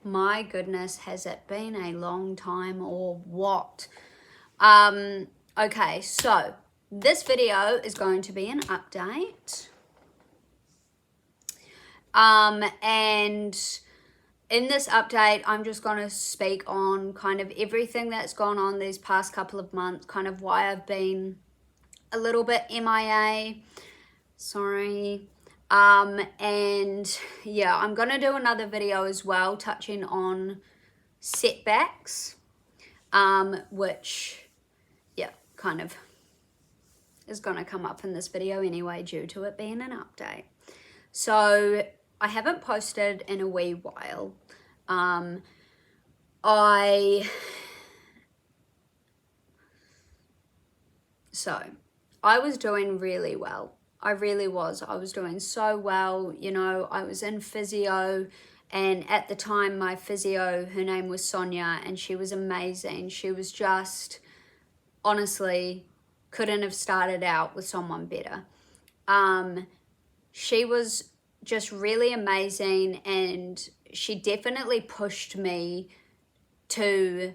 My goodness, has it been a long time or what? Okay, so this video is going to be an update. And in this update, I'm just going to speak on kind of everything that's gone on these past couple of months, kind of why I've been a little bit MIA. Sorry. And yeah, I'm going to do another video as well touching on setbacks, which, yeah, kind of is going to come up in this video anyway due to it being an update. So I haven't posted in a wee while. I was doing really well. I really was. I was doing so well. You know, I was in physio, and at the time my physio, her name was Sonia, and she was amazing. She was just, honestly, couldn't have started out with someone better. She was just really amazing, and she definitely pushed me to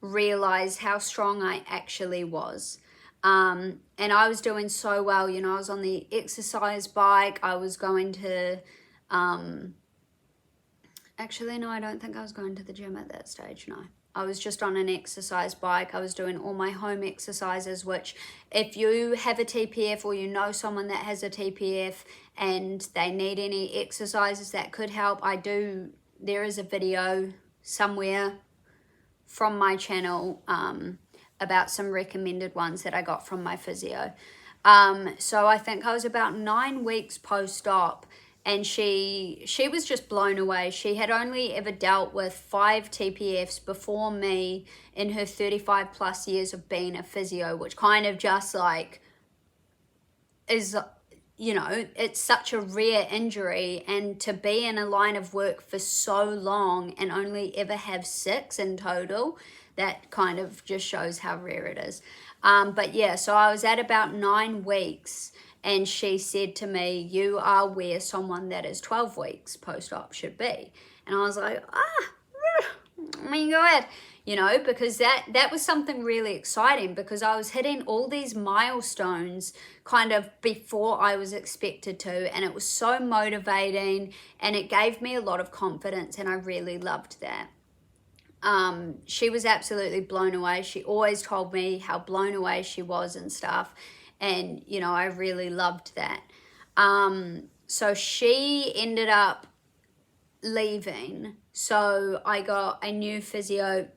realize how strong I actually was. And I was doing so well, you know, I was on the exercise bike. I was going to, actually, no, I don't think I was going to the gym at that stage, no. I was just on an exercise bike. I was doing all my home exercises, which if you have a TPF or you know someone that has a TPF and they need any exercises that could help, there is a video somewhere from my channel, about some recommended ones that I got from my physio. So I think I was about 9 weeks post-op, and she was just blown away. She had only ever dealt with 5 TPFs before me in her 35 plus years of being a physio, which kind of just like is, you know, it's such a rare injury, and to be in a line of work for so long and only ever have 6 in total, that kind of just shows how rare it is. But yeah, so I was at about 9 weeks, and she said to me, you are where someone that is 12 weeks post-op should be. And I was like, oh my God, you know, because that was something really exciting, because I was hitting all these milestones kind of before I was expected to, and it was so motivating, and it gave me a lot of confidence, and I really loved that. She was absolutely blown away. She always told me how blown away she was and stuff. And, you know, I really loved that. So she ended up leaving. So I got a new physio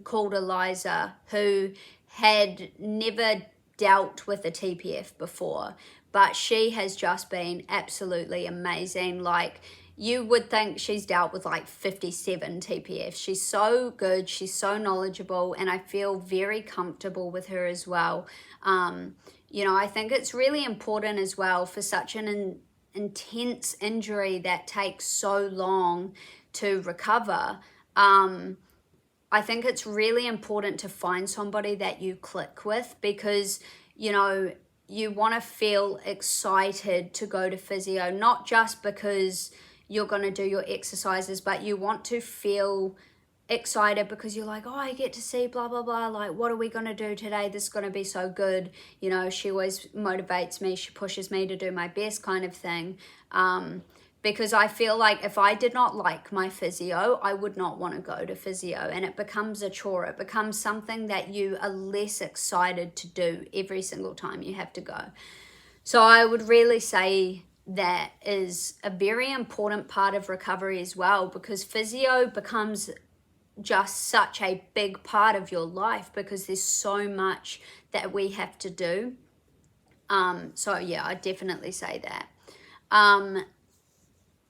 called Eliza, who had never dealt with a TPF before, but she has just been absolutely amazing. Like, you would think she's dealt with like 57 TPFs. She's so good. She's so knowledgeable, and I feel very comfortable with her as well. You know, I think it's really important as well for such an intense injury that takes so long to recover. I think it's really important to find somebody that you click with, because, you know, you want to feel excited to go to physio, not just because you're going to do your exercises, but you want to feel excited because you're like, oh, I get to see blah, blah, blah. Like, what are we going to do today? This is going to be so good. You know, she always motivates me. She pushes me to do my best kind of thing. Because I feel like if I did not like my physio, I would not want to go to physio, and it becomes a chore. It becomes something that you are less excited to do every single time you have to go. So I would really say that is a very important part of recovery as well, because physio becomes just such a big part of your life because there's so much that we have to do. So yeah, I definitely say that.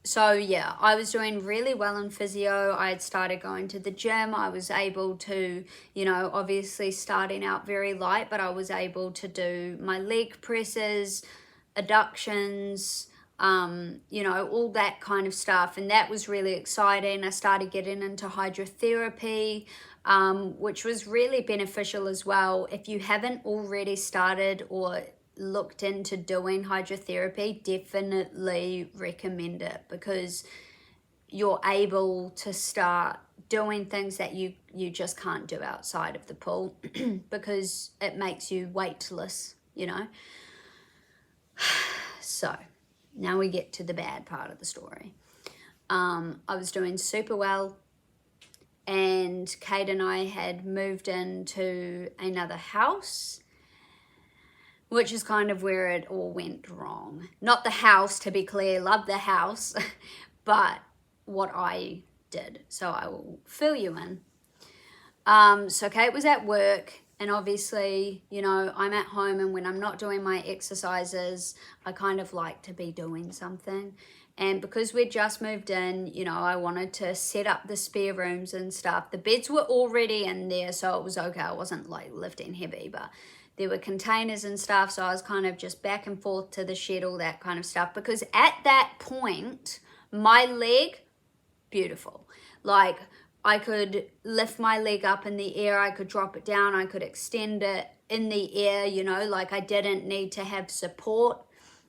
So yeah, I was doing really well in physio. I had started going to the gym. I was able to, you know, obviously starting out very light, but I was able to do my leg presses, adductions, you know, all that kind of stuff. And that was really exciting. I started getting into hydrotherapy, which was really beneficial as well. If you haven't already started or looked into doing hydrotherapy, definitely recommend it, because you're able to start doing things that you just can't do outside of the pool because it makes you weightless, you know. So now we get to the bad part of the story. I was doing super well, and Kate and I had moved into another house, which is kind of where it all went wrong. Not the house, to be clear, love the house, but what I did. So I will fill you in. So Kate was at work, and obviously, you know, I'm at home, and when I'm not doing my exercises, I kind of like to be doing something. And because we'd just moved in, you know, I wanted to set up the spare rooms and stuff. The beds were already in there, so it was okay. I wasn't like lifting heavy, but there were containers and stuff, so I was kind of just back and forth to the shed, all that kind of stuff. Because at that point, my leg, beautiful. Like, I could lift my leg up in the air, I could drop it down, I could extend it in the air, you know, like I didn't need to have support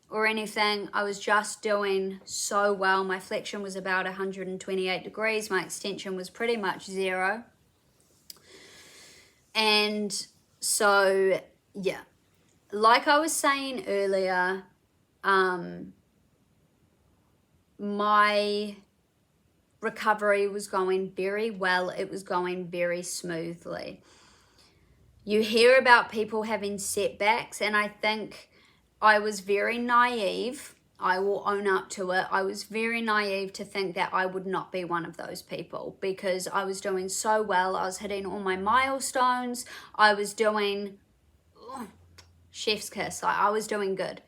or anything. I was just doing so well. My flexion was about 128 degrees. My extension was pretty much 0. And so, yeah, like I was saying earlier, my recovery was going very well. It was going very smoothly. You hear about people having setbacks, and I think I was very naive. I will own up to it. I was very naive to think that I would not be one of those people because I was doing so well. I was hitting all my milestones. I was doing chef's kiss. Like, I was doing good.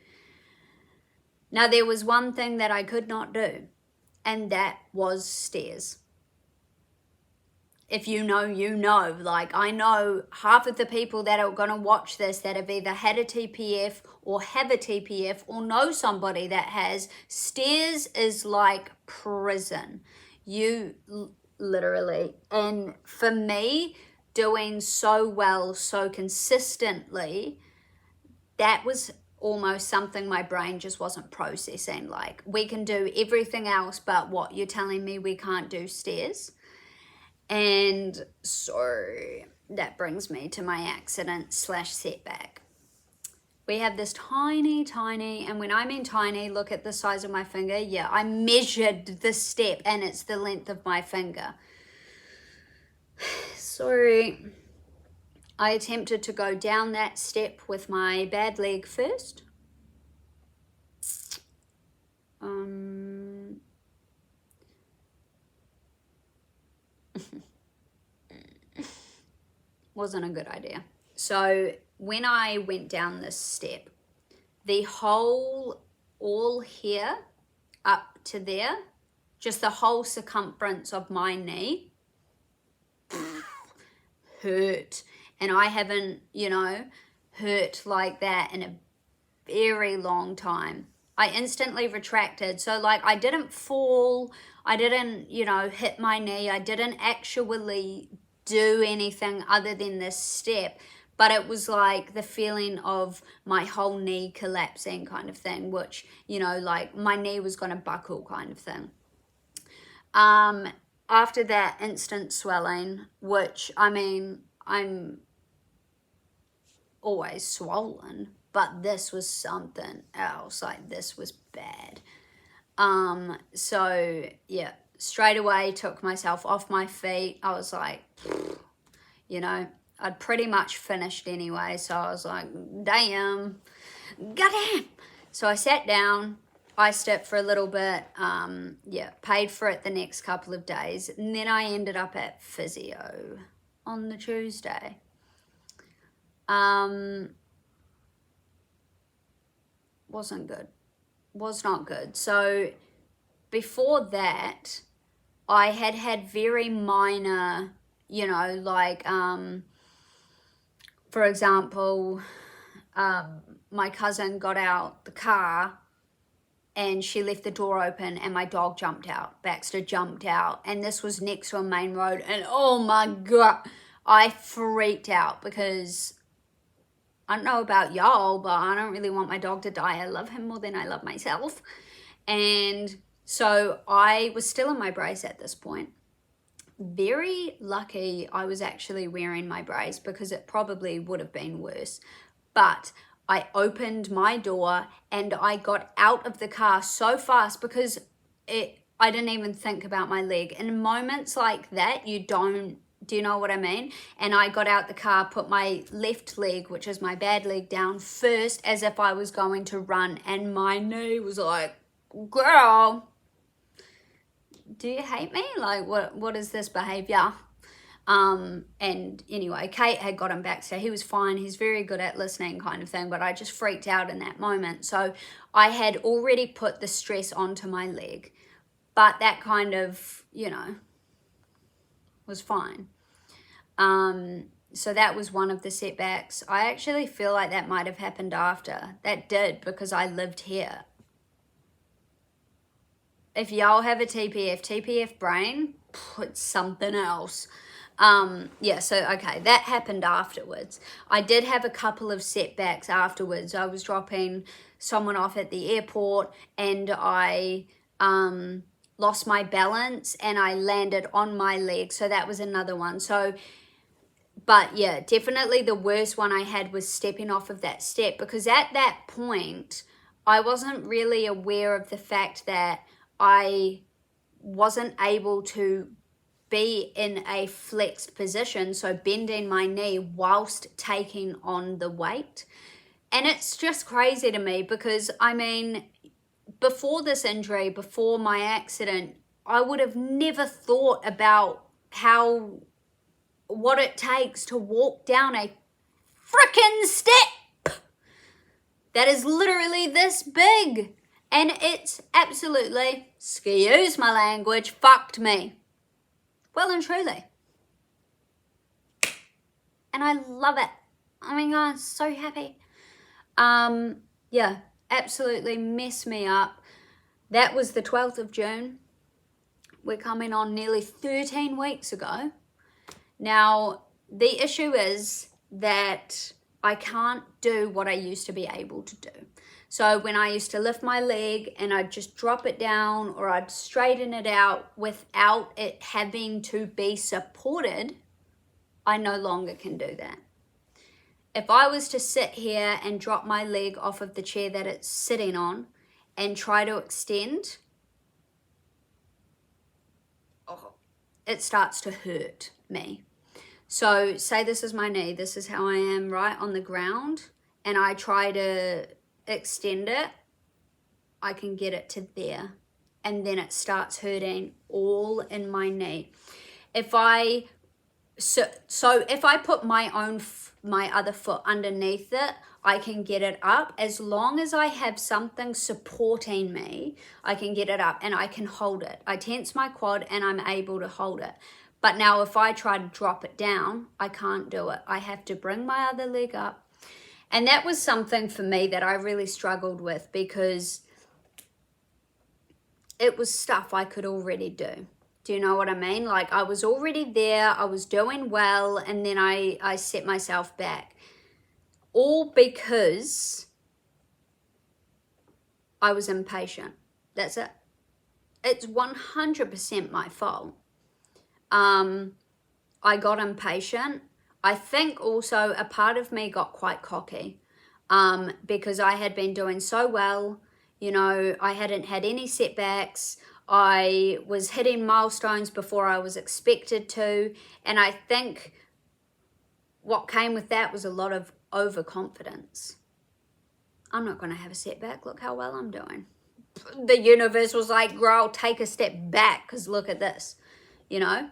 Now, there was one thing that I could not do, and that was stairs. If you know, you know. Like, I know half of the people that are going to watch this that have either had a TPF or have a TPF or know somebody that has. Stairs is like prison. You literally. And for me, doing so well, so consistently, that was almost something my brain just wasn't processing. Like, we can do everything else, but what, you're telling me we can't do stairs? And so that brings me to my accident / setback. We have this tiny, and when I mean tiny, look at the size of my finger. Yeah, I measured the step and it's the length of my finger. So I attempted to go down that step with my bad leg first. Wasn't a good idea. So when I went down this step, the whole, all here up to there, just the whole circumference of my knee hurt. And I haven't, you know, hurt like that in a very long time. I instantly retracted. So like, I didn't fall, I didn't, you know, hit my knee. I didn't actually do anything other than this step, but it was like the feeling of my whole knee collapsing kind of thing, which, you know, like my knee was going to buckle kind of thing. After that, instant swelling, which, I mean, I'm always swollen, but this was something else. Like, this was bad. So yeah, straight away took myself off my feet. I was like, you know, I'd pretty much finished anyway. So I was like, damn, goddamn. So I sat down, iced it for a little bit. Yeah, paid for it the next couple of days. And then I ended up at physio on the Tuesday. Wasn't good. Was not good. So before that, I had very minor, you know, like, for example, my cousin got out the car and she left the door open and my dog jumped out. Baxter jumped out, and this was next to a main road, and oh my God, I freaked out because I don't know about y'all, but I don't really want my dog to die. I love him more than I love myself. And So I was still in my brace at this point. Very lucky I was actually wearing my brace, because it probably would have been worse. But I opened my door and I got out of the car so fast, because I didn't even think about my leg. In moments like that, do you know what I mean? And I got out the car, put my left leg, which is my bad leg, down first, as if I was going to run, and my knee was like, girl, do you hate me? Like, what is this behavior? And anyway, Kate had got him back, so he was fine. He's very good at listening, kind of thing, but I just freaked out in that moment. So I had already put the stress onto my leg, but that kind of, was fine. So that was one of the setbacks. I actually feel like that might have happened after. That did, because I lived here. If y'all have a TPF brain, it's something else. Yeah, so okay, that happened afterwards. I did have a couple of setbacks afterwards. I was dropping someone off at the airport, and I lost my balance and I landed on my leg. So that was another one. So, but yeah, definitely the worst one I had was stepping off of that step, because at that point I wasn't really aware of the fact that I wasn't able to be in a flexed position, so bending my knee whilst taking on the weight. And it's just crazy to me, because I mean, before this injury, before my accident, I would have never thought about what it takes to walk down a freaking step that is literally this big. And it's absolutely, excuse my language, fucked me. Well and truly. And I love it. Oh my God, I'm so happy. Yeah, absolutely messed me up. That was the 12th of June. We're coming on nearly 13 weeks ago. Now, the issue is that I can't do what I used to be able to do. So when I used to lift my leg and I'd just drop it down, or I'd straighten it out without it having to be supported, I no longer can do that. If I was to sit here and drop my leg off of the chair that it's sitting on and try to extend, it starts to hurt me. So say this is my knee, this is how I am right on the ground, and I try to extend it, I can get it to there, and then it starts hurting all in my knee. If I put my other foot underneath it, I can get it up. As long as I have something supporting me, I can get it up and I can hold it. I tense my quad and I'm able to hold it. But now if I try to drop it down, I can't do it. I have to bring my other leg up. And that was something for me that I really struggled with, because it was stuff I could already do. Do you know what I mean? Like, I was already there, I was doing well, and then I set myself back. All because I was impatient. That's it. It's 100% my fault. I got impatient. I think also a part of me got quite cocky, because I had been doing so well. I hadn't had any setbacks. I was hitting milestones before I was expected to. And I think what came with that was a lot of overconfidence. I'm not going to have a setback. Look how well I'm doing. The universe was like, girl, take a step back, because look at this, And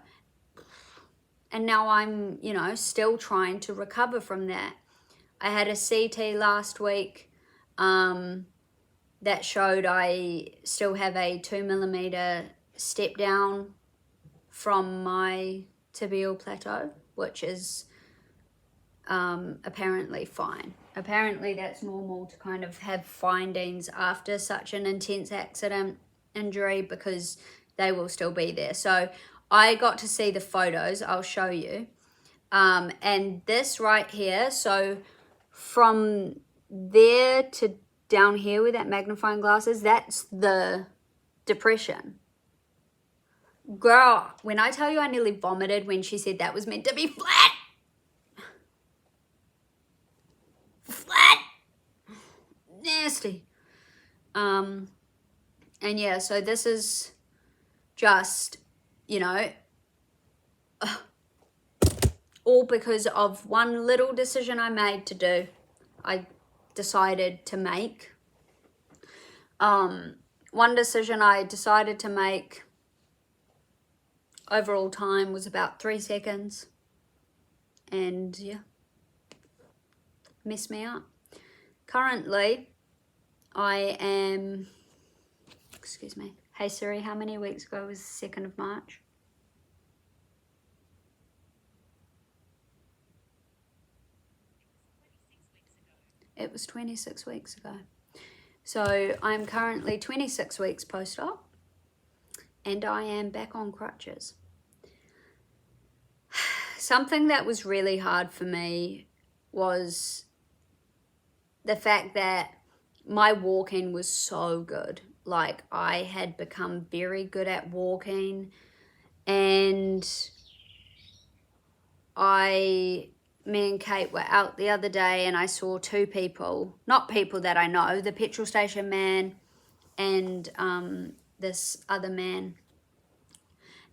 now I'm, still trying to recover from that. I had a CT last week that showed I still have a 2mm step down from my tibial plateau, which is apparently fine. Apparently that's normal to kind of have findings after such an intense accident injury, because they will still be there. So I got to see the photos. I'll show you. And this right here, so from there to down here with that magnifying glass is, that's the depression. Girl, when I tell you I nearly vomited when she said that was meant to be flat. Flat. Nasty. And yeah, so this is just, you know, all because of one little decision I decided to make. One decision I decided to make overall time was about 3 seconds. And yeah, messed me up. Currently, I am, excuse me. Hey Siri, how many weeks ago was the 2nd of March? It was 26 weeks ago. So I'm currently 26 weeks post-op and I am back on crutches. Something that was really hard for me was the fact that my walking was so good. Like, I had become very good at walking, and me and Kate were out the other day and I saw 2 people, not people that I know, the petrol station man and this other man.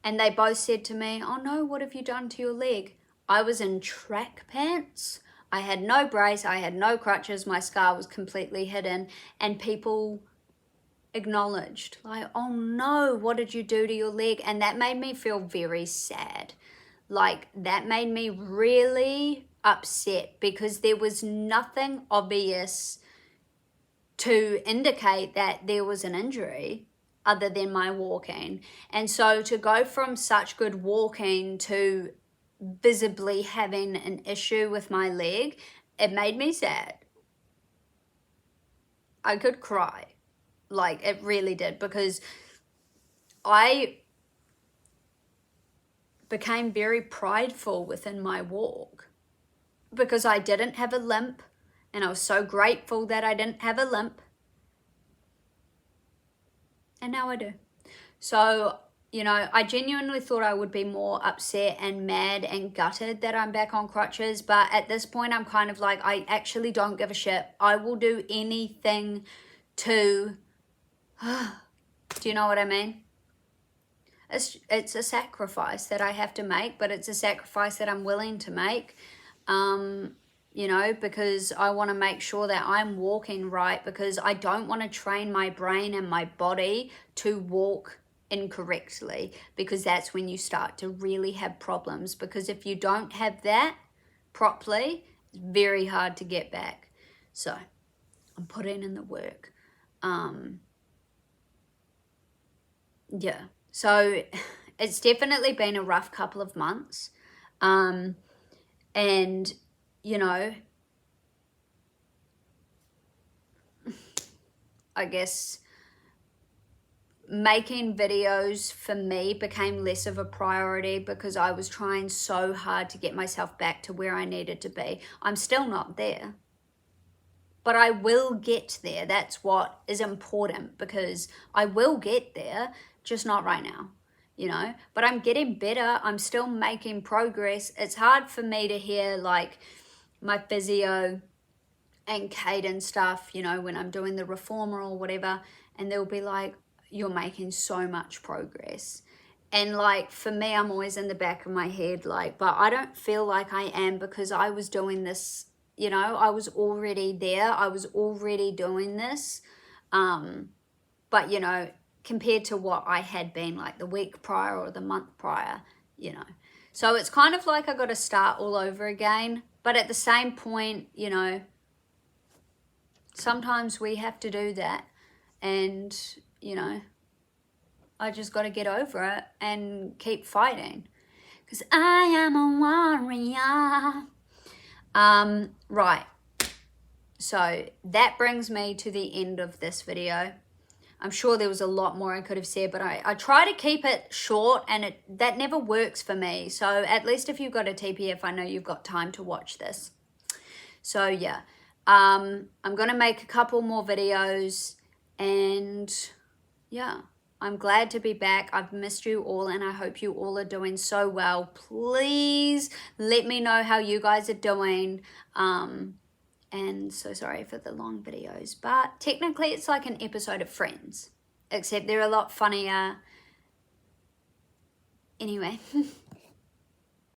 And they both said to me, "Oh no, what have you done to your leg?" I was in track pants. I had no brace, I had no crutches, my scar was completely hidden, and people acknowledged, like, "Oh no, what did you do to your leg?" And that made me feel very sad. Like, that made me really upset because there was nothing obvious to indicate that there was an injury other than my walking. And so to go from such good walking to visibly having an issue with my leg, it made me sad. I could cry. Like, it really did, because I became very prideful within my walk because I didn't have a limp, and I was so grateful that I didn't have a limp, and now I do. So, you know, I genuinely thought I would be more upset and mad and gutted that I'm back on crutches, but at this point I'm kind of like, I actually don't give a shit. I will do anything to do you know what I mean? It's a sacrifice that I have to make, but it's a sacrifice that I'm willing to make, you know, because I want to make sure that I'm walking right, because I don't want to train my brain and my body to walk incorrectly, because that's when you start to really have problems, because if you don't have that properly, it's very hard to get back. So I'm putting in the work. Yeah. So it's definitely been a rough couple of months. And, you know, I guess making videos for me became less of a priority because I was trying so hard to get myself back to where I needed to be. I'm still not there, but I will get there. That's what is important, because I will get there, just not right now, you know, but I'm getting better. I'm still making progress. It's hard for me to hear like my physio and Kate and stuff, you know, when I'm doing the reformer or whatever, and they'll be like, "You're making so much progress." And like, for me, I'm always in the back of my head, like, but I don't feel like I am, because I was doing this, you know, I was already there. I was already doing this. But, you know, compared to what I had been like the week prior or the month prior, you know. So it's kind of like I got to start all over again. But at the same point, you know, sometimes we have to do that. And, you know, I just got to get over it and keep fighting, because I am a warrior. Right. So that brings me to the end of this video. I'm sure there was a lot more I could have said, but I try to keep it short, and that never works for me. So at least if you've got a TPF, I know you've got time to watch this. So yeah, I'm going to make a couple more videos, and yeah, I'm glad to be back. I've missed you all and I hope you all are doing so well. Please let me know how you guys are doing. And so sorry for the long videos, but technically it's like an episode of Friends, except they're a lot funnier. Anyway,